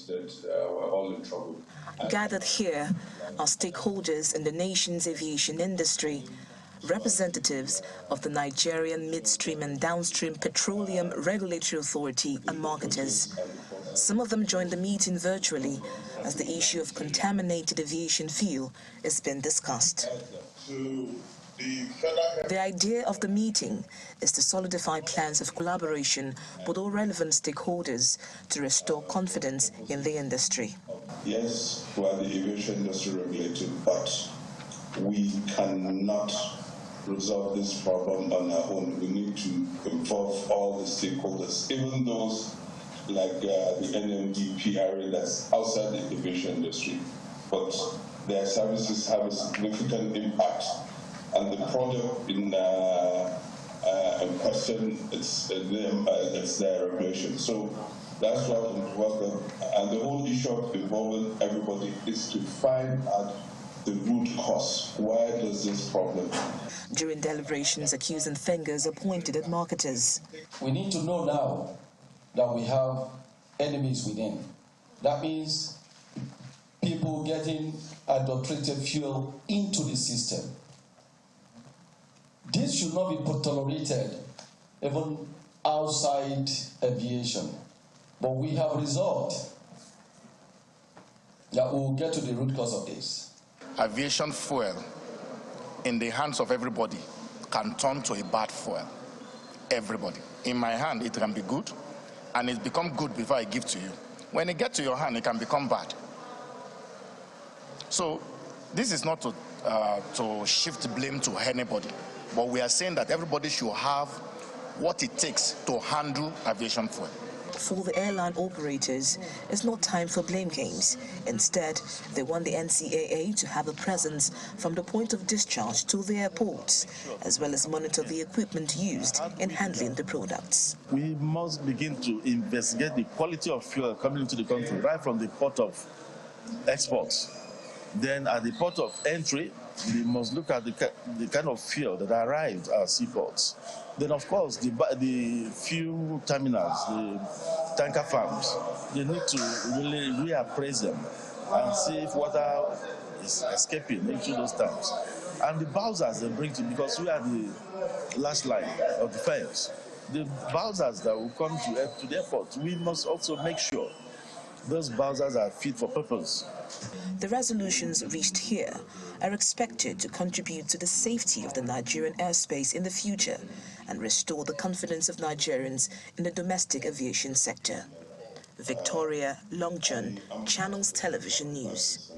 that we're all in trouble. Gathered here are stakeholders in the nation's aviation industry, representatives of the Nigerian Midstream and Downstream Petroleum Regulatory Authority and marketers. Some of them joined the meeting virtually as the issue of contaminated aviation fuel is being discussed. The idea of the meeting is to solidify plans of collaboration with all relevant stakeholders to restore confidence in the industry. Yes, we are the aviation industry regulated, but we cannot resolve this problem on our own. We need to involve all the stakeholders, even those like the NMDPRA that's outside the aviation industry, but their services have a significant impact. And the product in question, it's their regulation. So that's what we work on. And the whole issue of involving everybody is to find out the root cause. Why does this problem? During deliberations, accusing fingers are pointed at marketers. We need to know now that we have enemies within. That means people getting adulterated fuel into the system. This should not be tolerated, even outside aviation. But we have resolved that we will get to the root cause of this. Aviation fuel in the hands of everybody can turn to a bad fuel. Everybody. In my hand, it can be good, and it's become good before I give to you. When it gets to your hand, it can become bad. So this is not to shift blame to anybody, but we are saying that everybody should have what it takes to handle aviation fuel. For the airline operators, it's not time for blame games. Instead, they want the NCAA to have a presence from the point of discharge to the airports, as well as monitor the equipment used in handling the products. We must begin to investigate the quality of fuel coming into the country, right from the port of exports. Then at the port of entry, we must look at the kind of fuel that arrived at seaports. Then, of course, the fuel terminals, the tanker farms, they need to really reappraise them and see if water is escaping into those tanks. And the bowsers they bring to, because we are the last line of defense, the bowsers that will come to the airport, we must also make sure those bowsers are fit for purpose. The resolutions reached here are expected to contribute to the safety of the Nigerian airspace in the future and restore the confidence of Nigerians in the domestic aviation sector. Victoria Longjohn, Channels Television News.